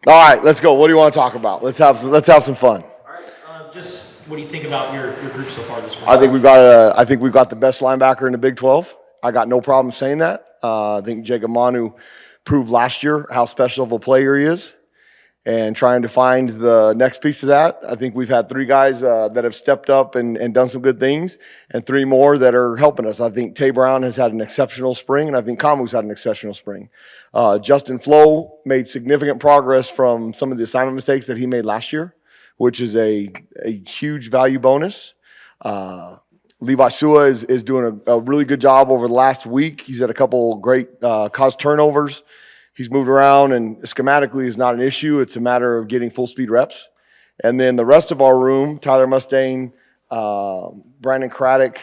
All right, let's go. What do you want to talk about? Let's have some fun. All right. Just what do you think about your group so far this spring? I think we've got the best linebacker in the Big 12. I got no problem saying that. I think Jacob Manu proved last year how special of a player he is. And trying to find the next piece of that, I think we've had three guys that have stepped up and done some good things, and three more that are helping us. I think Tay Brown has had an exceptional spring, and I think Kamu's had an exceptional spring. Justin Flowe made significant progress from some of the assignment mistakes that he made last year, which is a huge value bonus. Levi Sua is doing a really good job over the last week. He's had a couple great caused turnovers. He's moved around, and schematically is not an issue. It's a matter of getting full speed reps. And then the rest of our room, Tyler Mustaine, Brandon Craddock,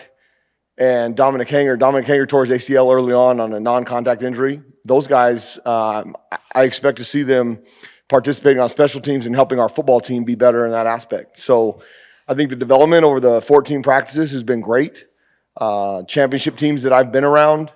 and Dominic Hanger. Dominic Hanger tore his ACL early on a non-contact injury. Those guys, I expect to see them participating on special teams and helping our football team be better in that aspect. So I think the development over the 14 practices has been great. Championship teams that I've been around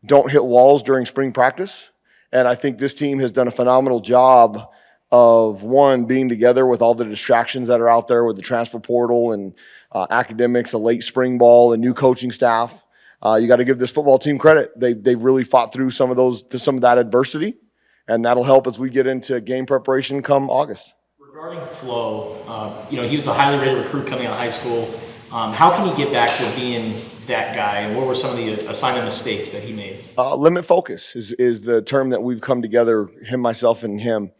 don't hit walls during spring practice. And I think this team has done a phenomenal job of, one, being together with all the distractions that are out there with the transfer portal and academics, a late spring ball, and new coaching staff. You got to give this football team credit. They've really fought through some of that adversity, and that'll help as we get into game preparation come August. Regarding Flowe, he was a highly rated recruit coming out of high school. How can he get back to being that guy, and what were some of the assignment mistakes that he made? Limit focus is the term that we've come together, him, myself, and him.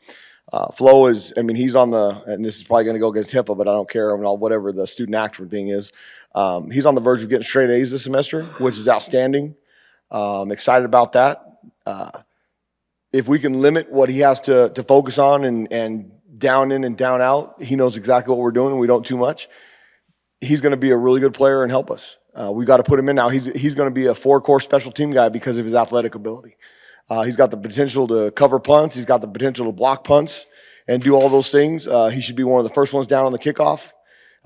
Flowe he's on and this is probably going to go against HIPAA, but I don't care, whatever the student action thing is. He's on the verge of getting straight A's this semester, which is outstanding. Excited about that. If we can limit what he has to focus on and down in and down out, he knows exactly what we're doing, and we don't too much. He's going to be a really good player and help us. We've got to put him in now. He's going to be a four-core special team guy because of his athletic ability. He's got the potential to cover punts. He's got the potential to block punts and do all those things. He should be one of the first ones down on the kickoff.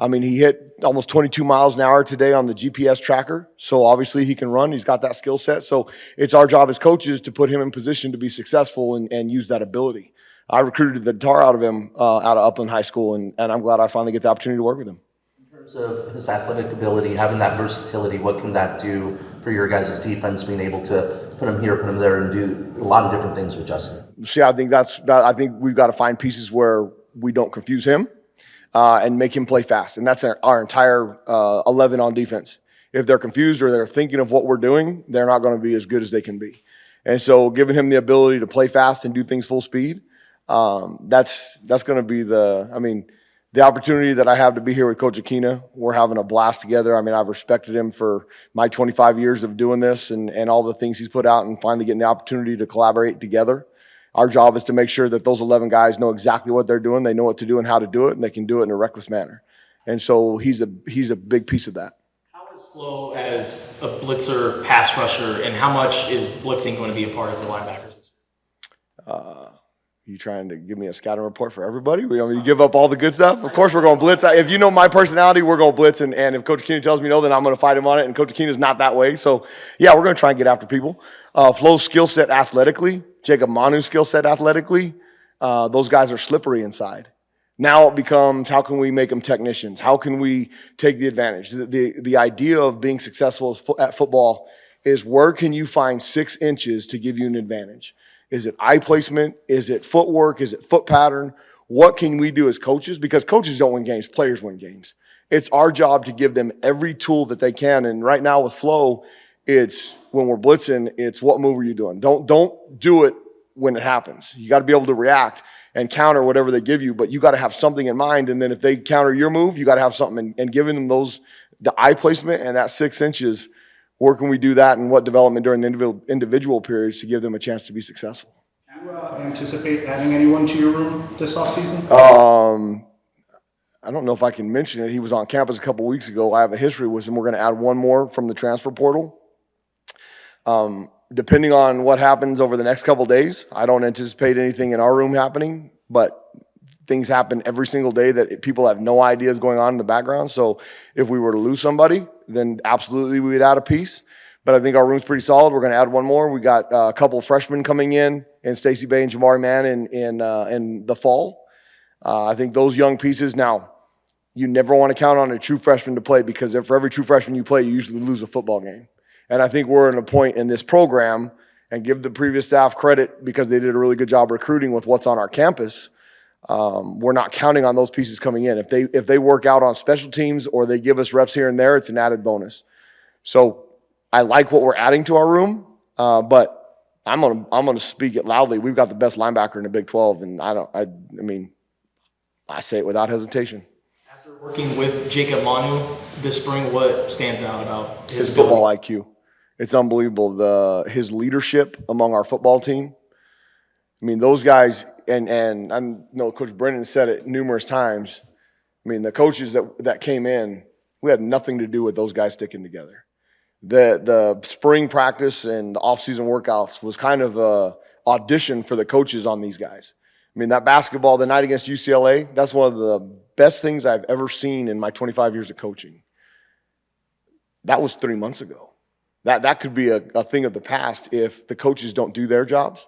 He hit almost 22 miles an hour today on the GPS tracker, so obviously he can run. He's got that skill set. So it's our job as coaches to put him in position to be successful and use that ability. I recruited the tar out of him out of Upland High School, and I'm glad I finally get the opportunity to work with him. In terms of his athletic ability, having that versatility, what can that do for your guys' defense, being able to put him here, put him there, and do a lot of different things with Justin? See, I think we've got to find pieces where we don't confuse him and make him play fast. And that's our entire 11 on defense. If they're confused or they're thinking of what we're doing, they're not going to be as good as they can be. And so giving him the ability to play fast and do things full speed, that's going to be the opportunity that I have to be here with Coach Aquina. We're having a blast together. I've respected him for my 25 years of doing this and all the things he's put out, and finally getting the opportunity to collaborate together. Our job is to make sure that those 11 guys know exactly what they're doing. They know what to do and how to do it, and they can do it in a reckless manner. And so he's a big piece of that. How is Flowe as a blitzer pass rusher, and how much is blitzing going to be a part of the linebackers this year? You trying to give me a scouting report for everybody? We want me to give up all the good stuff? Of course we're going to blitz. If you know my personality, we're going to blitz. And if Coach Aquina tells me no, then I'm going to fight him on it. And Coach Aquina's not that way. So, yeah, we're going to try and get after people. Flo's skill set athletically, Jacob Manu's skill set athletically, those guys are slippery inside. Now it becomes, how can we make them technicians? How can we take the advantage? The idea of being successful at football is, where can you find 6 inches to give you an advantage? Is it eye placement? Is it footwork? Is it foot pattern? What can we do as coaches? Because coaches don't win games, players win games. It's our job to give them every tool that they can. And right now with Flowe, it's when we're blitzing, it's what move are you doing? Don't do it when it happens. You got to be able to react and counter whatever they give you, but you got to have something in mind. And then if they counter your move, you got to have something. And giving them the eye placement and that 6 inches, where can we do that, and what development during the individual periods to give them a chance to be successful? Do you anticipate adding anyone to your room this offseason? I don't know if I can mention it. He was on campus a couple weeks ago. I have a history with him. We're going to add one more from the transfer portal. Depending on what happens over the next couple days, I don't anticipate anything in our room happening, but things happen every single day that people have no idea is going on in the background. So if we were to lose somebody, then absolutely we would add a piece. But I think our room's pretty solid. We're going to add one more. We got a couple of freshmen coming in and Stacey Bay and Jamari Mann in the fall. I think those young pieces now. You never want to count on a true freshman to play because for every true freshman you play, you usually lose a football game. And I think we're at a point in this program, and give the previous staff credit because they did a really good job recruiting with what's on our campus. We're not counting on those pieces coming in. If they work out on special teams or they give us reps here and there, it's an added bonus. So I like what we're adding to our room, but I'm gonna speak it loudly. We've got the best linebacker in the Big 12, and I say it without hesitation. After working with Jacob Manu this spring, what stands out about his football IQ? It's unbelievable. His leadership among our football team. I mean, those guys, and I know Coach Brennan said it numerous times. I mean, the coaches that came in, we had nothing to do with those guys sticking together. The spring practice and the off-season workouts was kind of a audition for the coaches on these guys. I mean, that basketball the night against UCLA, that's one of the best things I've ever seen in my 25 years of coaching. That was 3 months ago. That could be a thing of the past if the coaches don't do their jobs.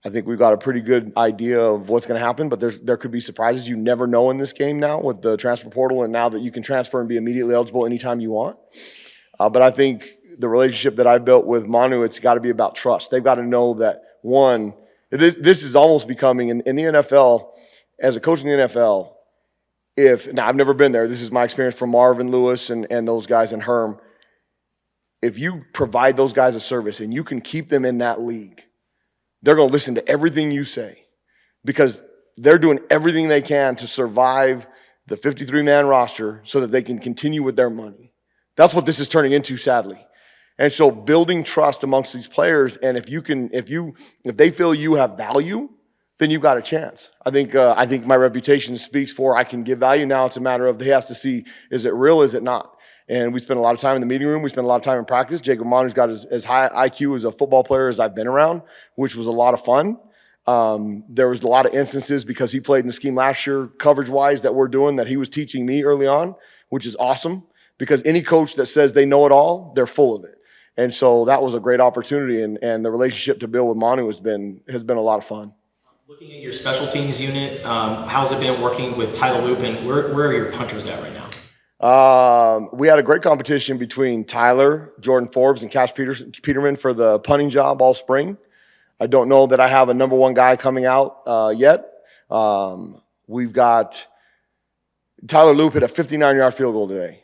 I think we've got a pretty good idea of what's going to happen, but there could be surprises. You never know in this game now with the transfer portal, and now that you can transfer and be immediately eligible anytime you want. But I think the relationship that I built with Manu, it's got to be about trust. They've got to know that, one, this is almost becoming, in the NFL, as a coach in the NFL, now I've never been there. This is my experience from Marvin Lewis and those guys and Herm. If you provide those guys a service and you can keep them in that league, they're going to listen to everything you say because they're doing everything they can to survive the 53-man roster so that they can continue with their money. That's what this is turning into, sadly. And so building trust amongst these players, and if they feel you have value, then you've got a chance. I think my reputation speaks for I can give value. Now it's a matter of he has to see, is it real, is it not? And we spent a lot of time in the meeting room. We spent a lot of time in practice. Jacob Manu's got as high IQ as a football player as I've been around, which was a lot of fun. There was a lot of instances because he played in the scheme last year, coverage-wise, that we're doing, that he was teaching me early on, which is awesome because any coach that says they know it all, they're full of it. And so that was a great opportunity, and the relationship to build with Manu has been a lot of fun. Looking at your special teams unit, how's it been working with Tyler Loop, and where are your punters at right now? We had a great competition between Tyler, Jordan Forbes, and Cash Peterman for the punting job all spring. I don't know that I have a number one guy coming out yet. We've got Tyler Loop hit a 59-yard field goal today.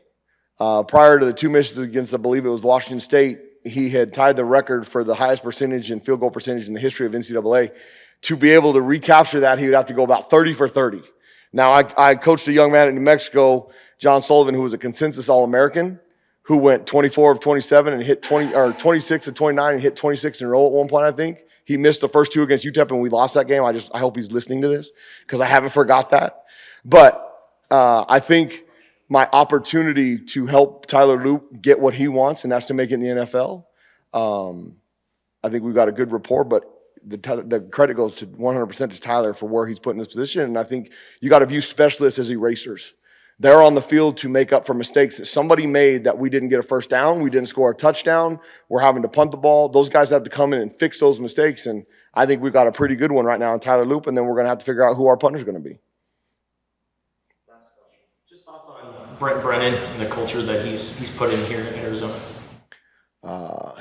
Prior to the two misses against, I believe it was Washington State, he had tied the record for the highest percentage in field goal percentage in the history of NCAA. To be able to recapture that, he would have to go about 30 for 30. Now, I coached a young man in New Mexico, John Sullivan, who was a consensus All-American, who went 24 of 27 and hit 26 of 29 and hit 26 in a row at one point, I think. He missed the first two against UTEP, and we lost that game. I hope he's listening to this because I haven't forgot that. But I think my opportunity to help Tyler Loop get what he wants, and that's to make it in the NFL, I think we've got a good rapport, but the credit goes to 100% to Tyler for where he's put in this position. And I think you got to view specialists as erasers. They're on the field to make up for mistakes that somebody made that we didn't get a first down, we didn't score a touchdown, we're having to punt the ball. Those guys have to come in and fix those mistakes. And I think we've got a pretty good one right now in Tyler Loop, and then we're going to have to figure out who our punter's going to be. Just thoughts on Brent Brennan and the culture that he's put in here in Arizona.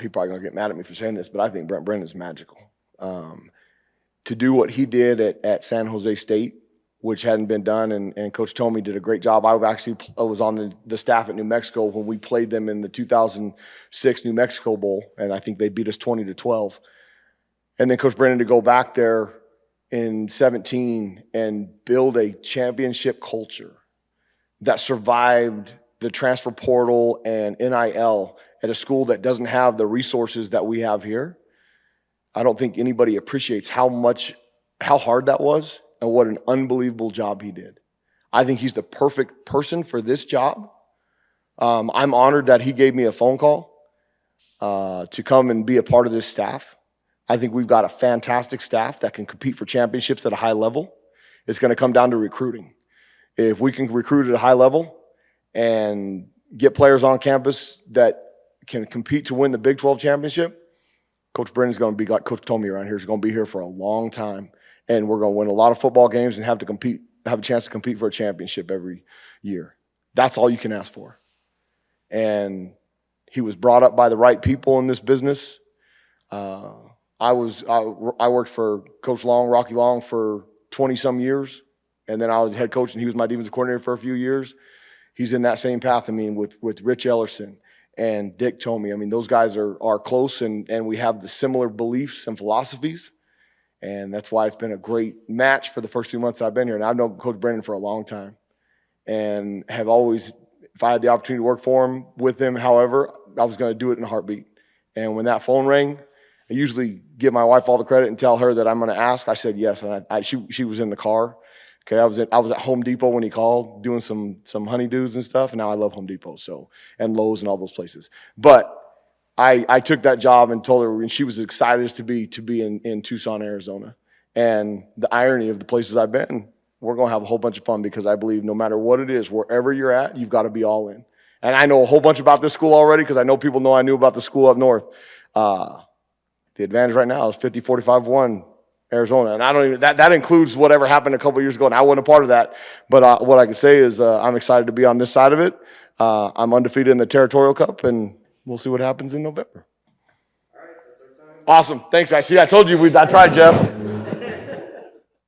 He's probably going to get mad at me for saying this, but I think Brent Brennan is magical. To do what he did at San Jose State, which hadn't been done, and Coach Tomey did a great job. I was on the staff at New Mexico when we played them in the 2006 New Mexico Bowl, and I think they beat us 20-12. And then Coach Brennan to go back there in 17 and build a championship culture that survived the transfer portal and NIL at a school that doesn't have the resources that we have here. I don't think anybody appreciates how hard that was and what an unbelievable job he did. I think he's the perfect person for this job. I'm honored that he gave me a phone call to come and be a part of this staff. I think we've got a fantastic staff that can compete for championships at a high level. It's going to come down to recruiting. If we can recruit at a high level and get players on campus that can compete to win the Big 12 championship, Coach Brennan's going to be like Coach Tomey around here. He's going to be here for a long time, and we're going to win a lot of football games and have a chance to compete for a championship every year. That's all you can ask for. And he was brought up by the right people in this business. I worked for Coach Long, Rocky Long, for 20-some years, and then I was head coach, and he was my defensive coordinator for a few years. He's in that same path, with Rich Ellerson and Dick Tomey. Those guys are close, and we have the similar beliefs and philosophies, and that's why it's been a great match for the first 2 months that I've been here. And I've known Coach Brennan for a long time and have always, if I had the opportunity to work for him, with him, however, I was going to do it in a heartbeat. And when that phone rang, I usually give my wife all the credit and tell her that I'm going to ask. I said yes, and she was in the car. Okay, I was at Home Depot when he called, doing some honeydews and stuff, and now I love Home Depot, and Lowe's and all those places. But I took that job and told her, and she was excited as to be in Tucson, Arizona. And the irony of the places I've been, we're going to have a whole bunch of fun, because I believe no matter what it is, wherever you're at, you've got to be all in. And I know a whole bunch about this school already, because I know people know I knew about the school up north. The advantage right now is 50-45-1 Arizona. And I don't even, that includes whatever happened a couple of years ago, and I wasn't a part of that. But what I can say is I'm excited to be on this side of it. I'm undefeated in the Territorial Cup, and we'll see what happens in November. All right, that's our time. Awesome. Thanks, guys. See, I told you I tried, Jeff.